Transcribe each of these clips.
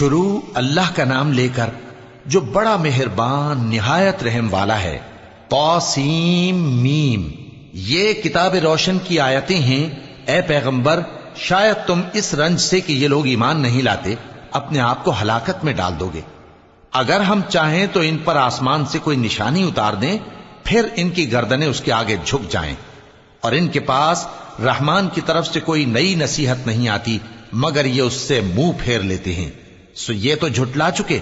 شروع اللہ کا نام لے کر جو بڑا مہربان نہایت رحم والا ہے۔ طاسیم میم، یہ کتاب روشن کی آیتیں ہیں۔ اے پیغمبر، شاید تم اس رنج سے کہ یہ لوگ ایمان نہیں لاتے اپنے آپ کو ہلاکت میں ڈال دو گے۔ اگر ہم چاہیں تو ان پر آسمان سے کوئی نشانی اتار دیں، پھر ان کی گردنیں اس کے آگے جھک جائیں، اور ان کے پاس رحمان کی طرف سے کوئی نئی نصیحت نہیں آتی مگر یہ اس سے منہ پھیر لیتے ہیں۔ سو یہ تو جھٹلا چکے،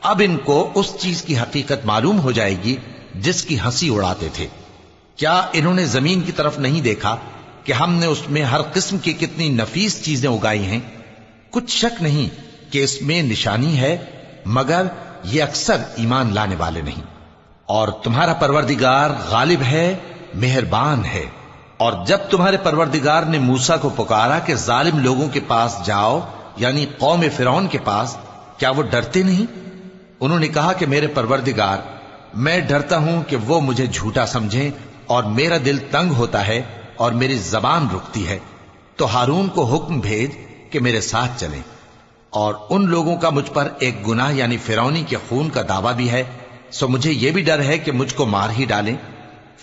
اب ان کو اس چیز کی حقیقت معلوم ہو جائے گی جس کی ہنسی اڑاتے تھے۔ کیا انہوں نے زمین کی طرف نہیں دیکھا کہ ہم نے اس میں ہر قسم کی کتنی نفیس چیزیں اگائی ہیں؟ کچھ شک نہیں کہ اس میں نشانی ہے، مگر یہ اکثر ایمان لانے والے نہیں۔ اور تمہارا پروردگار غالب ہے، مہربان ہے۔ اور جب تمہارے پروردگار نے موسیٰ کو پکارا کہ ظالم لوگوں کے پاس جاؤ، یعنی قوم فرعون کے پاس، کیا وہ ڈرتے نہیں؟ انہوں نے کہا کہ میرے پروردگار، میں ڈرتا ہوں کہ وہ مجھے جھوٹا سمجھیں، اور میرا دل تنگ ہوتا ہے اور میری زبان رکتی ہے، تو ہارون کو حکم بھیج کہ میرے ساتھ چلیں۔ اور ان لوگوں کا مجھ پر ایک گناہ یعنی فرعونی کے خون کا دعویٰ بھی ہے، سو مجھے یہ بھی ڈر ہے کہ مجھ کو مار ہی ڈالیں۔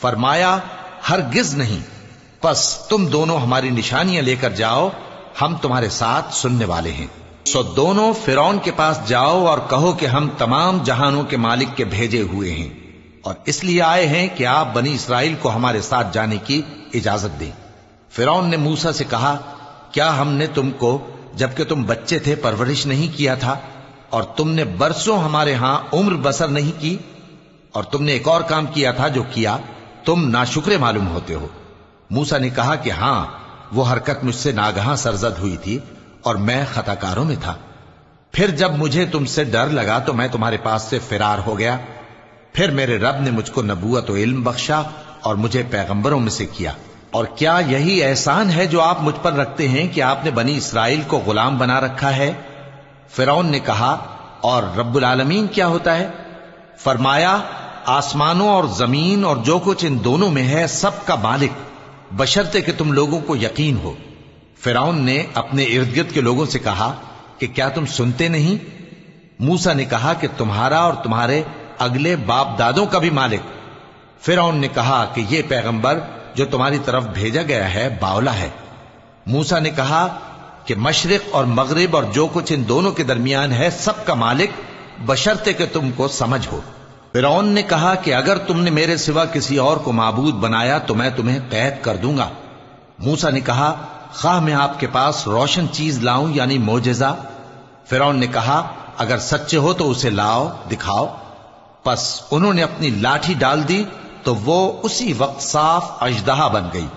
فرمایا ہرگز نہیں، پس تم دونوں ہماری نشانیاں لے کر جاؤ، ہم تمہارے ساتھ سننے والے ہیں۔ سو دونوں فرعون کے پاس جاؤ اور کہو کہ ہم تمام جہانوں کے مالک کے بھیجے ہوئے ہیں، اور اس لیے آئے ہیں کہ آپ بنی اسرائیل کو ہمارے ساتھ جانے کی اجازت دیں۔ فرعون نے موسیٰ سے کہا، کیا ہم نے تم کو جبکہ تم بچے تھے پرورش نہیں کیا تھا، اور تم نے برسوں ہمارے ہاں عمر بسر نہیں کی؟ اور تم نے ایک اور کام کیا تھا جو کیا، تم ناشکرے معلوم ہوتے ہو۔ موسیٰ نے کہا کہ ہاں، وہ حرکت مجھ سے ناگہاں سرزد ہوئی تھی اور میں خطا کاروں میں تھا۔ پھر جب مجھے تم سے ڈر لگا تو میں تمہارے پاس سے فرار ہو گیا۔ پھر میرے رب نے مجھ کو نبوت و علم بخشا اور مجھے پیغمبروں میں سے کیا۔ اور کیا یہی احسان ہے جو آپ مجھ پر رکھتے ہیں کہ آپ نے بنی اسرائیل کو غلام بنا رکھا ہے؟ فرعون نے کہا، اور رب العالمین کیا ہوتا ہے؟ فرمایا، آسمانوں اور زمین اور جو کچھ ان دونوں میں ہے سب کا مالک، بشرطے کہ تم لوگوں کو یقین ہو۔ فرعون نے اپنے ارد گرد کے لوگوں سے کہا کہ کیا تم سنتے نہیں؟ موسیٰ نے کہا کہ تمہارا اور تمہارے اگلے باپ دادوں کا بھی مالک۔ فرعون نے کہا کہ یہ پیغمبر جو تمہاری طرف بھیجا گیا ہے باولا ہے۔ موسیٰ نے کہا کہ مشرق اور مغرب اور جو کچھ ان دونوں کے درمیان ہے سب کا مالک، بشرطے کہ تم کو سمجھ ہو۔ فرعون نے کہا کہ اگر تم نے میرے سوا کسی اور کو معبود بنایا تو میں تمہیں قید کر دوں گا۔ موسیٰ نے کہا، خواہ میں آپ کے پاس روشن چیز لاؤں یعنی معجزہ؟ فرعون نے کہا، اگر سچے ہو تو اسے لاؤ، دکھاؤ۔ پس انہوں نے اپنی لاٹھی ڈال دی تو وہ اسی وقت صاف اژدہا بن گئی،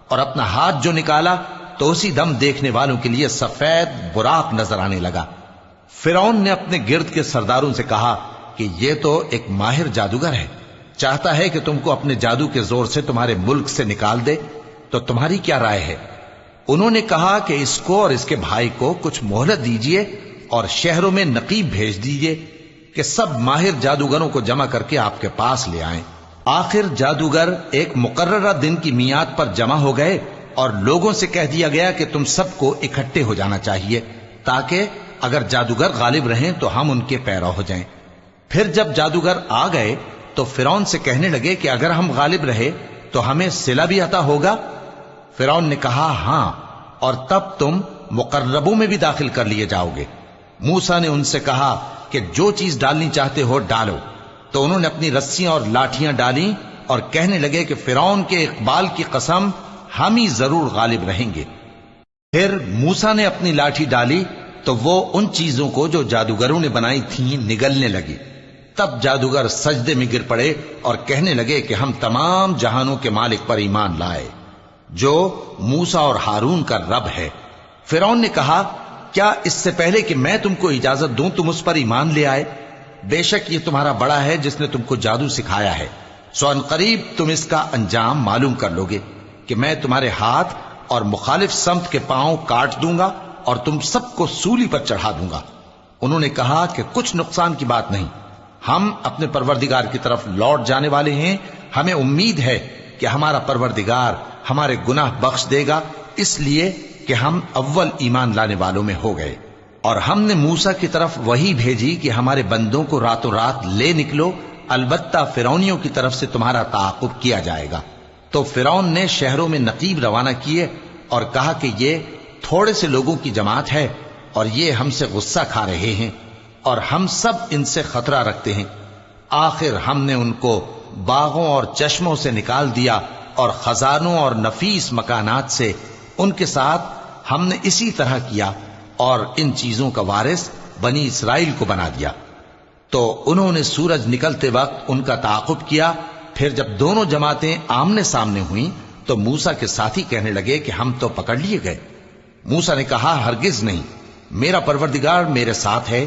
اور اپنا ہاتھ جو نکالا تو اسی دم دیکھنے والوں کے لیے سفید براق نظر آنے لگا۔ فرعون نے اپنے گرد کے سرداروں سے کہا کہ یہ تو ایک ماہر جادوگر ہے، چاہتا ہے کہ تم کو اپنے جادو کے زور سے تمہارے ملک سے نکال دے، تو تمہاری کیا رائے ہے؟ انہوں نے کہا کہ اس کو اور اس کے بھائی کو کچھ مہلت دیجئے اور شہروں میں نقیب بھیج دیجئے کہ سب ماہر جادوگروں کو جمع کر کے آپ کے پاس لے آئیں۔ آخر جادوگر ایک مقررہ دن کی میعاد پر جمع ہو گئے اور لوگوں سے کہہ دیا گیا کہ تم سب کو اکٹھے ہو جانا چاہیے تاکہ اگر جادوگر غالب رہیں تو ہم ان کے پیرو ہو جائیں۔ پھر جب جادوگر آ گئے تو فرعون سے کہنے لگے کہ اگر ہم غالب رہے تو ہمیں صلہ بھی عطا ہوگا؟ فرعون نے کہا، ہاں، اور تب تم مقربوں میں بھی داخل کر لیے جاؤ گے۔ موسیٰ نے ان سے کہا کہ جو چیز ڈالنی چاہتے ہو ڈالو، تو انہوں نے اپنی رسیاں اور لاٹھیاں ڈالیں اور کہنے لگے کہ فرعون کے اقبال کی قسم، ہم ہی ضرور غالب رہیں گے۔ پھر موسیٰ نے اپنی لاٹھی ڈالی تو وہ ان چیزوں کو جو جادوگروں نے بنائی تھیں نگلنے لگی۔ تب جادوگر سجدے میں گر پڑے اور کہنے لگے کہ ہم تمام جہانوں کے مالک پر ایمان لائے جو موسیٰ اور ہارون کا رب ہے۔ فرعون نے کہا، کیا اس سے پہلے کہ میں تم کو اجازت دوں تم اس پر ایمان لے آئے؟ بے شک یہ تمہارا بڑا ہے جس نے تم کو جادو سکھایا ہے، سو ان قریب تم اس کا انجام معلوم کر لو گے کہ میں تمہارے ہاتھ اور مخالف سمت کے پاؤں کاٹ دوں گا اور تم سب کو سولی پر چڑھا دوں گا۔ انہوں نے کہا کہ کچھ نقصان کی بات نہیں، ہم اپنے پروردگار کی طرف لوٹ جانے والے ہیں، ہمیں امید ہے کہ ہمارا پروردگار ہمارے گناہ بخش دے گا، اس لیے کہ ہم اول ایمان لانے والوں میں ہو گئے۔ اور ہم نے موسیٰ کی طرف وحی بھیجی کہ ہمارے بندوں کو راتوں رات لے نکلو، البتہ فرعونیوں کی طرف سے تمہارا تعاقب کیا جائے گا۔ تو فرعون نے شہروں میں نقیب روانہ کیے اور کہا کہ یہ تھوڑے سے لوگوں کی جماعت ہے اور یہ ہم سے غصہ کھا رہے ہیں اور ہم سب ان سے خطرہ رکھتے ہیں۔ آخر ہم نے ان کو باغوں اور چشموں سے نکال دیا اور خزانوں اور نفیس مکانات سے۔ ان کے ساتھ ہم نے اسی طرح کیا اور ان چیزوں کا وارث بنی اسرائیل کو بنا دیا۔ تو انہوں نے سورج نکلتے وقت ان کا تعاقب کیا۔ پھر جب دونوں جماعتیں آمنے سامنے ہوئیں تو موسیٰ کے ساتھی کہنے لگے کہ ہم تو پکڑ لیے گئے۔ موسیٰ نے کہا ہرگز نہیں، میرا پروردگار میرے ساتھ ہے،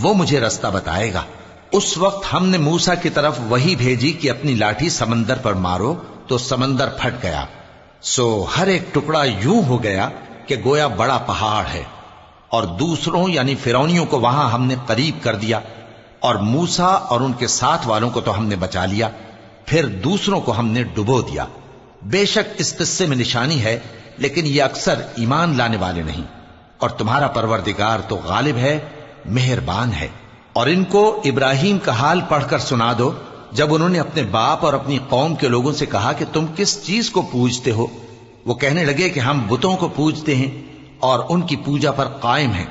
وہ مجھے رستہ بتائے گا۔ اس وقت ہم نے موسیٰ کی طرف وحی بھیجی کہ اپنی لاٹھی سمندر پر مارو، تو سمندر پھٹ گیا، سو ہر ایک ٹکڑا یوں ہو گیا کہ گویا بڑا پہاڑ ہے، اور دوسروں یعنی فرعونیوں کو وہاں ہم نے قریب کر دیا، اور موسیٰ اور ان کے ساتھ والوں کو تو ہم نے بچا لیا، پھر دوسروں کو ہم نے ڈبو دیا۔ بے شک اس قصے میں نشانی ہے، لیکن یہ اکثر ایمان لانے والے نہیں، اور تمہارا پروردگار تو غالب ہے، مہربان ہے۔ اور ان کو ابراہیم کا حال پڑھ کر سنا دو، جب انہوں نے اپنے باپ اور اپنی قوم کے لوگوں سے کہا کہ تم کس چیز کو پوجتے ہو؟ وہ کہنے لگے کہ ہم بتوں کو پوجتے ہیں اور ان کی پوجا پر قائم ہیں۔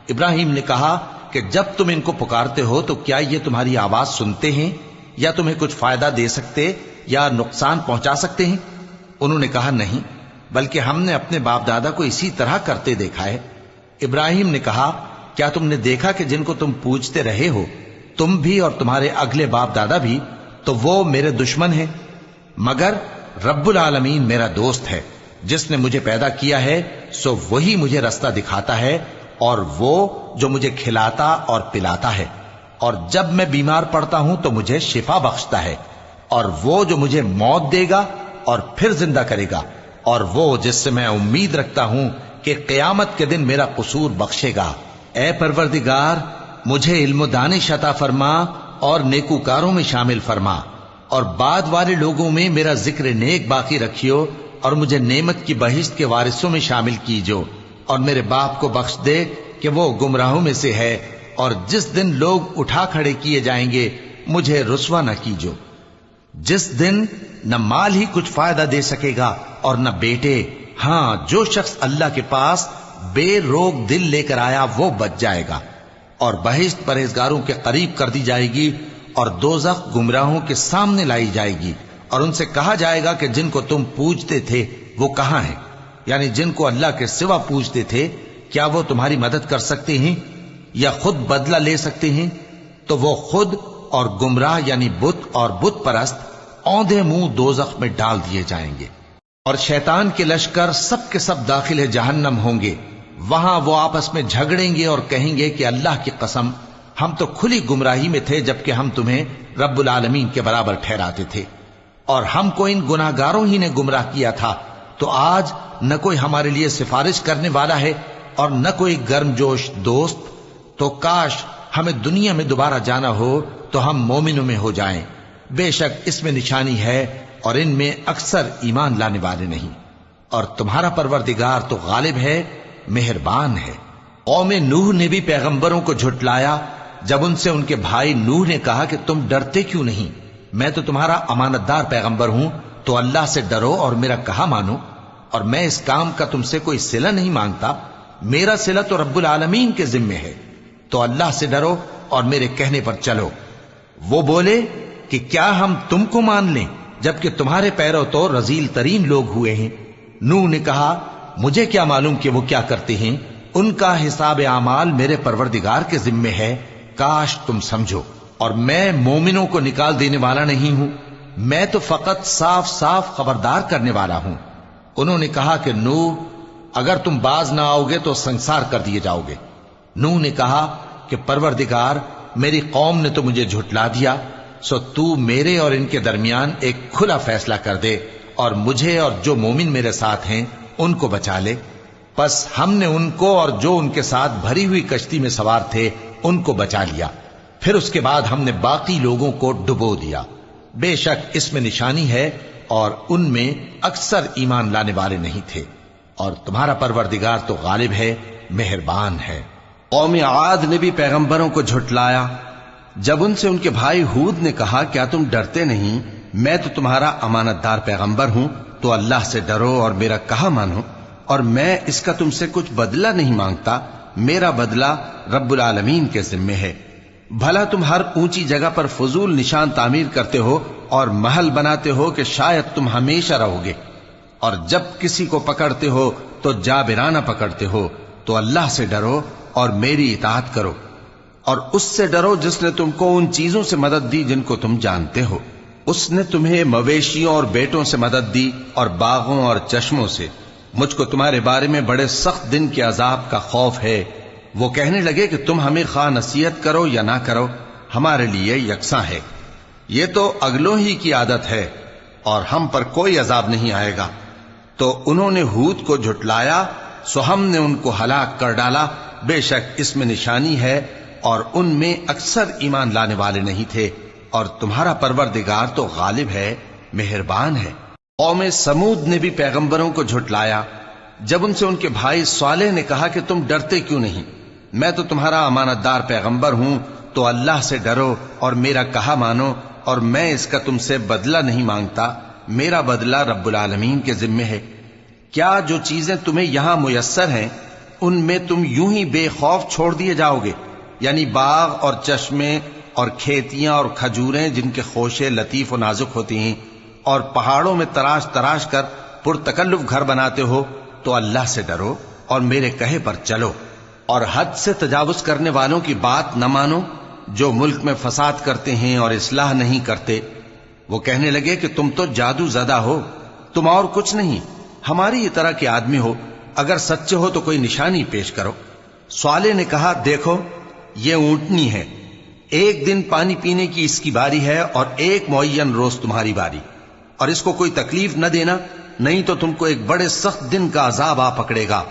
ابراہیم نے کہا کہ جب تم ان کو پکارتے ہو تو کیا یہ تمہاری آواز سنتے ہیں یا تمہیں کچھ فائدہ دے سکتے یا نقصان پہنچا سکتے ہیں؟ انہوں نے کہا نہیں، بلکہ ہم نے اپنے باپ دادا کو اسی طرح کرتے دیکھا ہے۔ ابراہیم نے کہا کیا تم نے دیکھا کہ جن کو تم پوجتے رہے ہو، تم بھی اور تمہارے اگلے باپ دادا بھی، تو وہ میرے دشمن ہیں، مگر رب العالمین میرا دوست ہے۔ جس نے مجھے پیدا کیا ہے سو وہی مجھے رستہ دکھاتا ہے، اور وہ جو مجھے کھلاتا اور پلاتا ہے، اور جب میں بیمار پڑتا ہوں تو مجھے شفا بخشتا ہے، اور وہ جو مجھے موت دے گا اور پھر زندہ کرے گا، اور وہ جس سے میں امید رکھتا ہوں کہ قیامت کے دن میرا قصور بخشے گا۔ اے پروردگار، مجھے علم و دانش عطا فرما اور نیکوکاروں میں شامل فرما، اور بعد والے لوگوں میں میرا ذکر نیک باقی رکھیو، اور مجھے نعمت کی بہشت کے وارثوں میں شامل کیجو، اور میرے باپ کو بخش دے کہ وہ گمراہوں میں سے ہے، اور جس دن لوگ اٹھا کھڑے کیے جائیں گے مجھے رسوا نہ کیجو، جس دن نہ مال ہی کچھ فائدہ دے سکے گا اور نہ بیٹے۔ ہاں، جو شخص اللہ کے پاس بے روک دل لے کر آیا وہ بچ جائے گا، اور بہشت پرہیزگاروں کے قریب کر دی جائے گی، اور دوزخ گمراہوں کے سامنے لائی جائے گی، اور ان سے کہا جائے گا کہ جن کو تم پوجتے تھے وہ کہاں ہیں؟ یعنی جن کو اللہ کے سوا پوجتے تھے، کیا وہ تمہاری مدد کر سکتے ہیں یا خود بدلہ لے سکتے ہیں؟ تو وہ خود اور گمراہ یعنی بت اور بت پرست اوندھے منہ دوزخ میں ڈال دیے جائیں گے، اور شیطان کے لشکر سب کے سب داخل جہنم ہوں گے۔ وہاں وہ آپس میں جھگڑیں گے اور کہیں گے کہ اللہ کی قسم، ہم تو کھلی گمراہی میں تھے جبکہ ہم تمہیں رب العالمین کے برابر ٹھہراتے تھے، اور ہم کو ان گناہ گاروں ہی نے گمراہ کیا تھا، تو آج نہ کوئی ہمارے لیے سفارش کرنے والا ہے اور نہ کوئی گرم جوش دوست۔ تو کاش ہمیں دنیا میں دوبارہ جانا ہو تو ہم مومنوں میں ہو جائیں۔ بے شک اس میں نشانی ہے اور ان میں اکثر ایمان لانے والے نہیں، اور تمہارا پروردگار تو غالب ہے، مہربان ہے۔ قوم نوح نے بھی پیغمبروں کو جھٹلایا جب ان سے ان کے بھائی نوح نے کہا کہ تم ڈرتے کیوں نہیں؟ میں تو تمہارا امانت دار پیغمبر ہوں، تو اللہ سے ڈرو اور میرا کہا مانو، اور میں اس کام کا تم سے کوئی صلہ نہیں مانگتا، میرا صلہ تو رب العالمین کے ذمے ہے، تو اللہ سے ڈرو اور میرے کہنے پر چلو۔ وہ بولے کہ کیا ہم تم کو مان لیں جبکہ تمہارے پیرو تو رذیل ترین لوگ ہوئے ہیں؟ نوح نے کہا مجھے کیا معلوم کہ وہ کیا کرتے ہیں، ان کا حساب اعمال میرے پروردگار کے ذمے ہے، کاش تم سمجھو۔ اور میں مومنوں کو نکال دینے والا نہیں ہوں، میں تو فقط صاف صاف خبردار کرنے والا ہوں۔ انہوں نے کہا کہ نوح، اگر تم باز نہ آؤ گے تو سنسار کر دیے جاؤ گے۔ نوح نے کہا کہ پروردگار، میری قوم نے تو مجھے جھٹلا دیا، سو تو میرے اور ان کے درمیان ایک کھلا فیصلہ کر دے، اور مجھے اور جو مومن میرے ساتھ ہیں ان کو بچا لے۔ پس ہم نے ان کو اور جو ان کے ساتھ بھری ہوئی کشتی میں سوار تھے ان کو بچا لیا، پھر اس کے بعد ہم نے باقی لوگوں کو ڈبو دیا۔ بے شک اس میں نشانی ہے اور ان میں اکثر ایمان لانے والے نہیں تھے، اور تمہارا پروردگار تو غالب ہے، مہربان ہے۔ قوم عاد نے بھی پیغمبروں کو جھٹلایا جب ان سے ان کے بھائی ہود نے کہا کیا تم ڈرتے نہیں، میں تو تمہارا امانت دار پیغمبر ہوں، تو اللہ سے ڈرو اور میرا کہا مانو، اور میں اس کا تم سے کچھ بدلہ نہیں مانگتا، میرا بدلہ رب العالمین کے ذمے ہے۔ بھلا تم ہر اونچی جگہ پر فضول نشان تعمیر کرتے ہو اور محل بناتے ہو کہ شاید تم ہمیشہ رہو گے، اور جب کسی کو پکڑتے ہو تو جابرانہ پکڑتے ہو، تو اللہ سے ڈرو اور میری اطاعت کرو، اور اس سے ڈرو جس نے تم کو ان چیزوں سے مدد دی جن کو تم جانتے ہو۔ اس نے تمہیں مویشیوں اور بیٹوں سے مدد دی اور باغوں اور چشموں سے۔ مجھ کو تمہارے بارے میں بڑے سخت دن کے عذاب کا خوف ہے۔ وہ کہنے لگے کہ تم ہمیں خواہ نصیحت کرو یا نہ کرو، ہمارے لیے یکساں ہے، یہ تو اگلوں ہی کی عادت ہے اور ہم پر کوئی عذاب نہیں آئے گا۔ تو انہوں نے ہود کو جھٹلایا، سو ہم نے ان کو ہلاک کر ڈالا، بے شک اس میں نشانی ہے اور ان میں اکثر ایمان لانے والے نہیں تھے، اور تمہارا پروردگار تو غالب ہے، مہربان ہے۔ قوم سمود نے بھی پیغمبروں کو جھٹلایا جب ان سے ان کے بھائی صالح نے کہا کہ تم ڈرتے کیوں نہیں، میں تو تمہارا امانت دار پیغمبر ہوں، تو اللہ سے ڈرو اور میرا کہا مانو، اور میں اس کا تم سے بدلہ نہیں مانگتا، میرا بدلہ رب العالمین کے ذمے ہے۔ کیا جو چیزیں تمہیں یہاں میسر ہیں ان میں تم یوں ہی بے خوف چھوڑ دیے جاؤ گے؟ یعنی باغ اور چشمے اور کھیتیاں اور کھجوریں جن کے خوشے لطیف و نازک ہوتی ہیں، اور پہاڑوں میں تراش تراش کر پرتکلف گھر بناتے ہو، تو اللہ سے ڈرو اور میرے کہے پر چلو، اور حد سے تجاوز کرنے والوں کی بات نہ مانو جو ملک میں فساد کرتے ہیں اور اصلاح نہیں کرتے۔ وہ کہنے لگے کہ تم تو جادو زدہ ہو، تم اور کچھ نہیں، ہماری یہ طرح کے آدمی ہو، اگر سچے ہو تو کوئی نشانی پیش کرو۔ صالح نے کہا دیکھو یہ اونٹنی ہے، ایک دن پانی پینے کی اس کی باری ہے اور ایک معین روز تمہاری باری، اور اس کو کوئی تکلیف نہ دینا، نہیں تو تم کو ایک بڑے سخت دن کا عذاب آ پکڑے گا۔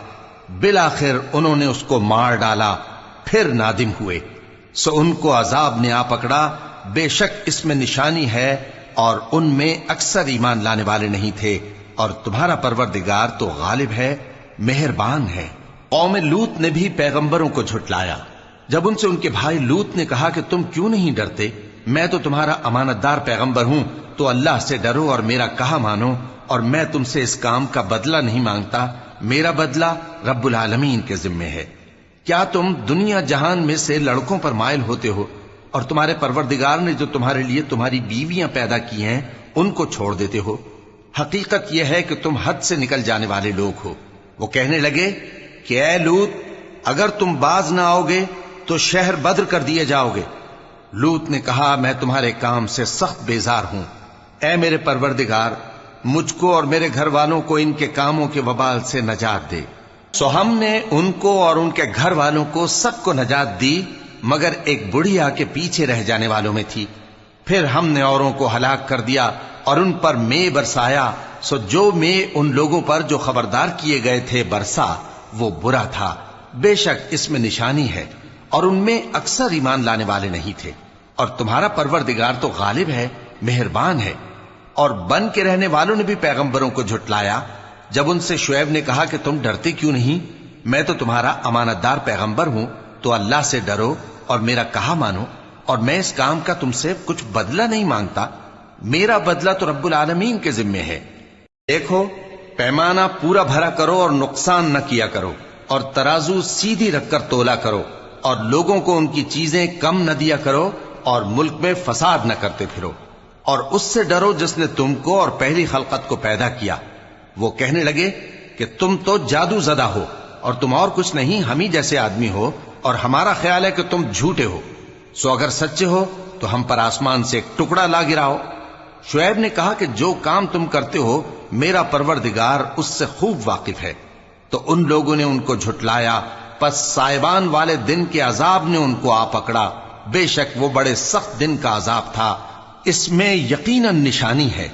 بالآخر انہوں نے اس کو مار ڈالا، پھر نادم ہوئے، سو ان کو عذاب نے آ پکڑا، بے شک اس میں نشانی ہے اور ان میں اکثر ایمان لانے والے نہیں تھے، اور تمہارا پروردگار تو غالب ہے، مہربان ہے۔ قوم لوط نے بھی پیغمبروں کو جھٹلایا جب ان سے ان کے بھائی لوط نے کہا کہ تم کیوں نہیں ڈرتے، میں تو تمہارا امانت دار پیغمبر ہوں، تو اللہ سے ڈرو اور میرا کہا مانو، اور میں تم سے اس کام کا بدلہ نہیں مانگتا، میرا بدلہ رب العالمین کے ذمے ہے۔ کیا تم دنیا جہان میں سے لڑکوں پر مائل ہوتے ہو اور تمہارے پروردگار نے جو تمہارے لیے تمہاری بیویاں پیدا کی ہیں ان کو چھوڑ دیتے ہو؟ حقیقت یہ ہے کہ تم حد سے نکل جانے والے لوگ ہو۔ وہ کہنے لگے کہ اے لوط، اگر تم باز نہ آؤ گے تو شہر بدر کر دیے جاؤ گے۔ لوط نے کہا میں تمہارے کام سے سخت بیزار ہوں، اے میرے پروردگار مجھ کو اور میرے گھر والوں کو ان کے کاموں کے وبال سے نجات دے۔ سو ہم نے ان کو اور ان کے گھر والوں کو سب کو نجات دی، مگر ایک بڑھیا کے پیچھے رہ جانے والوں میں تھی۔ پھر ہم نے اوروں کو ہلاک کر دیا اور ان پر مے برسایا، سو جو مے ان لوگوں پر جو خبردار کیے گئے تھے برسا وہ برا تھا، بے شک اس میں نشانی ہے، اور ان میں اکثر ایمان لانے والے نہیں تھے، اور تمہارا پروردگار تو غالب ہے، مہربان ہے۔ اور بن کے رہنے والوں نے بھی پیغمبروں کو جھٹلایا جب ان سے شعیب نے کہا کہ تم ڈرتے کیوں نہیں، میں تو تمہارا امانت دار پیغمبر ہوں، تو اللہ سے ڈرو اور میرا کہا مانو، اور میں اس کام کا تم سے کچھ بدلہ نہیں مانگتا، میرا بدلہ تو رب العالمین کے ذمے ہے۔ دیکھو پیمانہ پورا بھرا کرو اور نقصان نہ کیا کرو، اور ترازو سیدھی رکھ کر تولا کرو، اور لوگوں کو ان کی چیزیں کم نہ دیا کرو، اور ملک میں فساد نہ کرتے پھرو، اور اس سے ڈرو جس نے تم کو اور پہلی خلقت کو پیدا کیا۔ وہ کہنے لگے کہ تم تو جادو زدہ ہو اور تم اور کچھ نہیں، ہم ہی جیسے آدمی ہو، اور ہمارا خیال ہے کہ تم جھوٹے ہو، سو اگر سچے ہو تو ہم پر آسمان سے ایک ٹکڑا لا گراؤ۔ شعیب نے کہا کہ جو کام تم کرتے ہو میرا پروردگار اس سے خوب واقف ہے۔ تو ان لوگوں نے ان کو جھٹلایا، پس سائبان والے دن کے عذاب نے ان کو آ پکڑا، بے شک وہ بڑے سخت دن کا عذاب تھا، اس میں یقیناً نشانی ہے،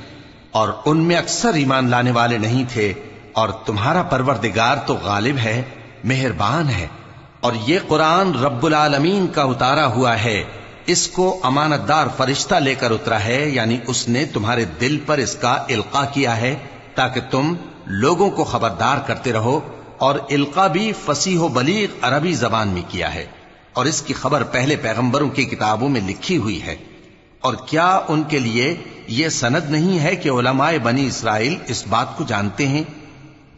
اور ان میں اکثر ایمان لانے والے نہیں تھے، اور تمہارا پروردگار تو غالب ہے، مہربان ہے۔ اور یہ قرآن رب العالمین کا اتارا ہوا ہے، اس کو امانت دار فرشتہ لے کر اترا ہے، یعنی اس نے تمہارے دل پر اس کا القاء کیا ہے تاکہ تم لوگوں کو خبردار کرتے رہو اور القا بھی فصیح و بلیغ عربی زبان میں کیا ہے، اور اس کی خبر پہلے پیغمبروں کی کتابوں میں لکھی ہوئی ہے۔ اور کیا ان کے لیے یہ سند نہیں ہے کہ علماء بنی اسرائیل اس بات کو جانتے ہیں؟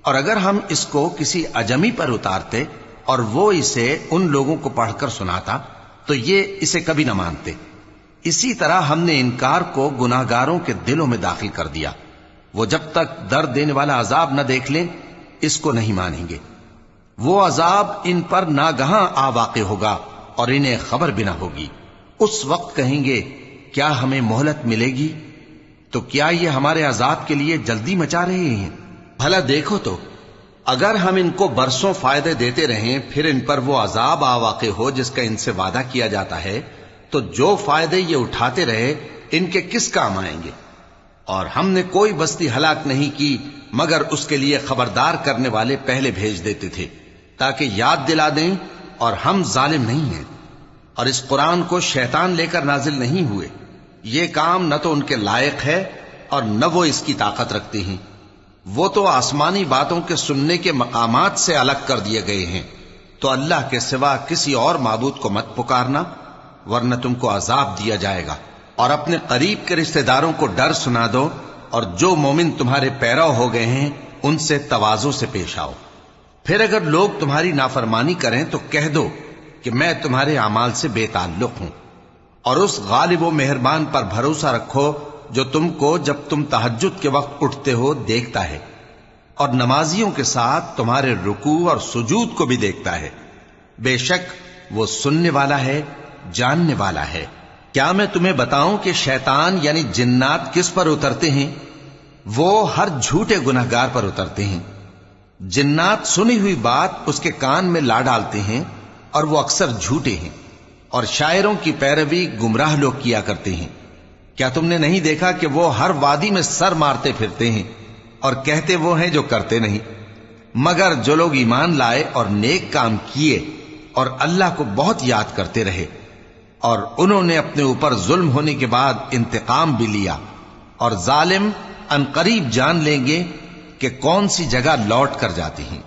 اور اگر ہم اس کو کسی اجمی پر اتارتے اور وہ اسے ان لوگوں کو پڑھ کر سناتا تو یہ اسے کبھی نہ مانتے۔ اسی طرح ہم نے انکار کو گناہگاروں کے دلوں میں داخل کر دیا، وہ جب تک درد دینے والا عذاب نہ دیکھ لیں اس کو نہیں مانیں گے۔ وہ عذاب ان پر ناگہاں آ واقع ہوگا اور انہیں خبر بھی نہ ہوگی۔ اس وقت کہیں گے کیا ہمیں مہلت ملے گی؟ تو کیا یہ ہمارے عذاب کے لیے جلدی مچا رہے ہیں؟ بھلا دیکھو تو اگر ہم ان کو برسوں فائدے دیتے رہیں پھر ان پر وہ عذاب آ واقع ہو جس کا ان سے وعدہ کیا جاتا ہے تو جو فائدے یہ اٹھاتے رہے ان کے کس کام آئیں گے؟ اور ہم نے کوئی بستی ہلاک نہیں کی مگر اس کے لیے خبردار کرنے والے پہلے بھیج دیتے تھے تاکہ یاد دلا دیں، اور ہم ظالم نہیں ہیں۔ اور اس قرآن کو شیطان لے کر نازل نہیں ہوئے، یہ کام نہ تو ان کے لائق ہے اور نہ وہ اس کی طاقت رکھتے ہیں۔ وہ تو آسمانی باتوں کے سننے کے مقامات سے الگ کر دیے گئے ہیں۔ تو اللہ کے سوا کسی اور معبود کو مت پکارنا ورنہ تم کو عذاب دیا جائے گا۔ اور اپنے قریب کے رشتہ داروں کو ڈر سنا دو، اور جو مومن تمہارے پیرو ہو گئے ہیں ان سے تواضع سے پیش آؤ۔ پھر اگر لوگ تمہاری نافرمانی کریں تو کہہ دو کہ میں تمہارے اعمال سے بے تعلق ہوں، اور اس غالب و مہربان پر بھروسہ رکھو جو تم کو جب تم تہجد کے وقت اٹھتے ہو دیکھتا ہے، اور نمازیوں کے ساتھ تمہارے رکوع اور سجود کو بھی دیکھتا ہے۔ بے شک وہ سننے والا ہے، جاننے والا ہے۔ کیا میں تمہیں بتاؤں کہ شیطان یعنی جنات کس پر اترتے ہیں؟ وہ ہر جھوٹے گناہگار پر اترتے ہیں۔ جنات سنی ہوئی بات اس کے کان میں لا ڈالتے ہیں اور وہ اکثر جھوٹے ہیں، اور شاعروں کی پیروی گمراہ لوگ کیا کرتے ہیں۔ کیا تم نے نہیں دیکھا کہ وہ ہر وادی میں سر مارتے پھرتے ہیں اور کہتے وہ ہیں جو کرتے نہیں؟ مگر جو لوگ ایمان لائے اور نیک کام کیے اور اللہ کو بہت یاد کرتے رہے، اور انہوں نے اپنے اوپر ظلم ہونے کے بعد انتقام بھی لیا، اور ظالم عنقریب جان لیں گے کہ کون سی جگہ لوٹ کر جاتے ہیں۔